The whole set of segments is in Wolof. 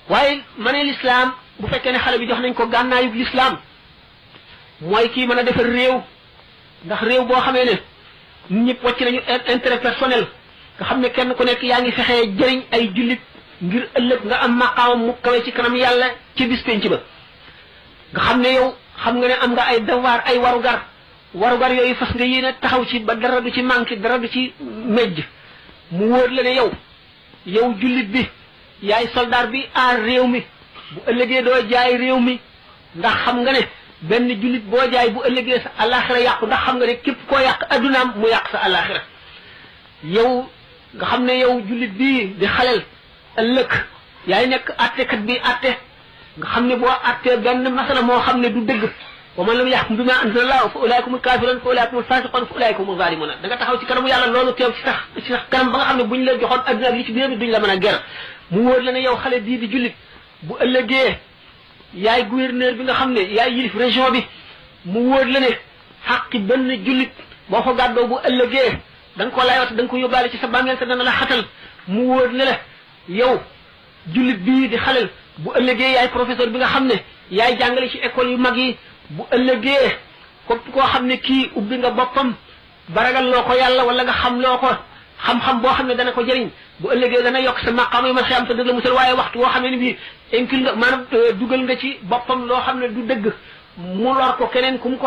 waaye ma ne l'islam bu fekkee ne xale bi jox nañ ko gànnaayug l'islam mooy kii mën a defar réew ndax réew boo xamee ne ñëpp wàcc nañu intérêt personnel nga xam ne kenn ku nekk yaa ngi fexee jëriñ ay jullit ngir ëllëg nga am maqaamam mu kawe ci kanam yàlla ci bis penc ba nga xam ne yow xam nga ne am nga ay devoir ay warugar yooyu fas nga yéene taxaw ci ba dara du ci manqué dara du ci mejj mu wóor la ne yow jullit bi yaay soldat bi aar réew mi bu ëllëgee doo jaay réew mi ndax xam nga ne benn jullit boo jaay bu ëllëgee sa àllaaxira yàqu ndax xam nga ne képp koo yàq addunaam mu yàq sa àllaaxira yow nga xam ne yow jullit bii di xalel ëllëg yaay nekk attekat bi atte nga xam ne boo attee benn masala moo xam ne du dëgg wa man lam yaxkum bima anzalallahu fa ulaika humul kafirun fa ulaika humul fasiqun fa ulaika humuz zalimun da nga taxaw ci kanamu yàlla loolu teew ci sax kanam ba nga xam ne buñ la joxoon adduna li ci biir bi duñ la mën a ger mu wóor la ne yow xale bii di jullit bu ëllëgee yaay gouverneur bi nga xam ne yaay yilif région bi mu wóor la ne xaqi benn jullit boo ko gàddoo bu ëllëgee da nga ko layoo da nga ko yóbbaale ci sa bàmmeel te dana la xatal mu wóor la la yow jullit bii di xalel bu ëllëgee yaay professeur bi nga xam ne yaay jàngale ci école yu mag yi bu ëllëgee képp koo xam ne kii ubbi nga boppam baragal loo ko yàlla wala nga xam loo ko xam-xam boo xam ne dana ko jëriñ bu ëllëgee dana yokk sa maqaam yi ma xiyam te dana musal waaye waxtu woo xam ne ni bii incul nga maanaam dugal nga ci boppam loo xam ne du dëgg mu lor ko keneen ku mu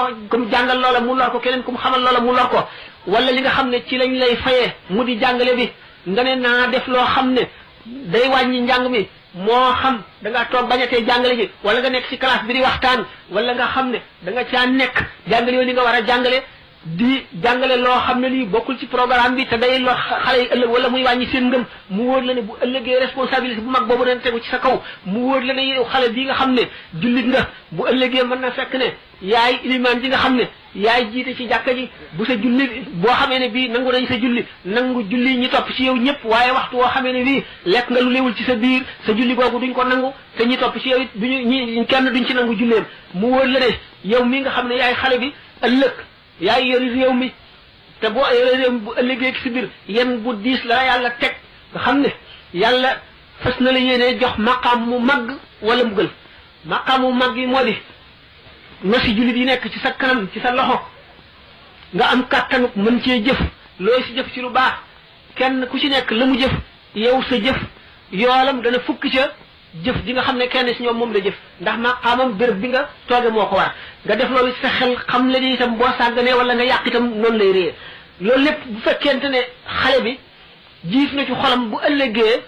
jàngal loola mu lor ko keneen ku mu xamal loola mu lor ko wala li nga xam ne ci lañ lay fayee mu di jàngale bi nga ne naa def loo xam ne day wàññi njàng mi moo xam da nga toog bañatee jàngale ji wala nga nekk ci classe bi di waxtaan wala nga xam ne da nga caa nekk jàngale yooyu li nga war a jàngale di jàngale loo xam ne lii bokkul ci programme bi te day lor xale yi ëllëg wala muy wàññi seen ngëm mu wóor la ne bu ëllëgee responsabilité bu mag boobu dana tegu ci sa kaw mu wóor la ne yow xale bii nga xam ne jullit nga bu ëllëgee mën na fekk ne yaay ilimaan ji nga xam ne yaay jiite ci jàkka ji bu sa julli boo xamee ne bii nangu nañ sa julli nangu julli ñi topp ci yow ñëpp waaye waxtu woo xamee ne bii lekk nga lu léewul ci sa biir sa julli googu duñ ko nangu te ñi topp ci yow it duñu ñi kenn duñ ci nangu julleem mu wóor la ne yow mii nga xam ne yaay xale bi ëllëg yaay yori réew mi te boo yori réew mi bu ëllëgee ci si biir yéen bu diis la yàlla teg nga xam ne yàlla fas na la yéenee jox maqaam mu màgg wala mbugal maqaam mu màgg yi moo di nosi jullit yi nekk ci sa kanam ci sa loxo nga am kàttanu mën cee jëf looy si jëf ci lu baax kenn ku ci nekk la mu jëf yow sa jëf yoolam dana fukk ca jëf ji nga xam ne kenn si ñoom moom la jëf ndax maqaamam béréb bi nga tooge moo ko war nga def loolu sa xel xam la ni itam boo sàgganee wala nga yàq itam noonu lay réer loolu lépp bu fekkente ne xale bi jiif na ci xolam bu ëllëgee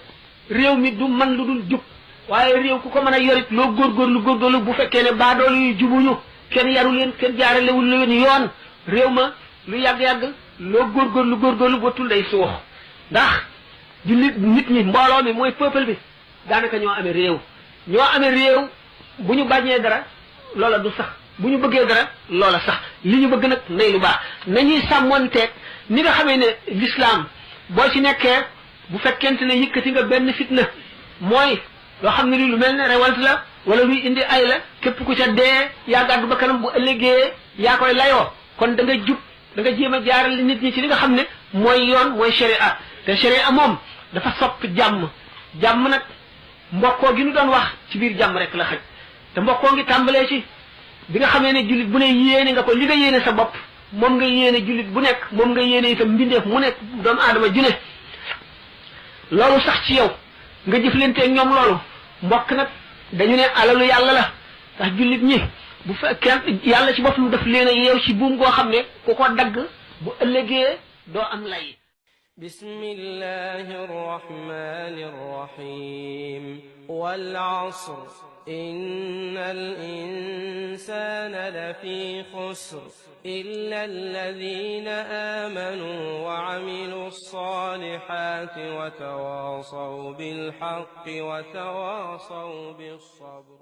réew mi du man lu dul jub waaye réew ku ko mën a yorit loo góorgóorlu bu fekkee ne baadoolu yu jubuñu kenn yaru leen kenn jaaralewul leen yoon réew ma lu yàgg-yàgg loo góorgóorlu batul day suux ndax jullit nit ñi mbooloo mi mooy peuple bi daanaka ñoo amee réew bu ñu bañee dara loola du sax bu ñu bëggee dara loola sax li ñu bëgg nag nay lu baax nañuy sàmmonteeg ni nga xamee ne l'islam boo ci nekkee bu fekkente ne yëkkati nga benn fitna mooy loo xam ne li lu mel ne révolte la wala luy indi ay la képp ku ca dee yaa gàddu ba kanam bu ëllëgee yaa koy layoo kon da nga jub da nga jéem a jaaral nit ñi ci li nga xam ne mooy yoon mooy sharia te sharia moom dafa sopp jàmm nag mbokkoo gi nu doon wax ci biir jàmm rek la xaj te mbokkoo ngi tàmbalee ci bi nga xamee ne jullit bu ne yéene nga ko li nga yéene sa bopp moom nga yéene jullit bu nekk moom nga yéene itam mbindeef mu nekk doomu aadama ju ne loolu sax ci yow nga jëflanteeg ñoom loolu mbokk nag dañu ne alalu yàlla la ndax jullit ñi bu fekkee yàlla ci boppam daf leen a yeew ci buum goo xam ne ku ko dagg bu ëllëgee doo am lay bismillahi rrahmani rrahim wal asr inna al insana lafi khusr illa alladhina amanu wa amilu ssalihati wa tawasaw bil haqqi wa tawasaw bis sabr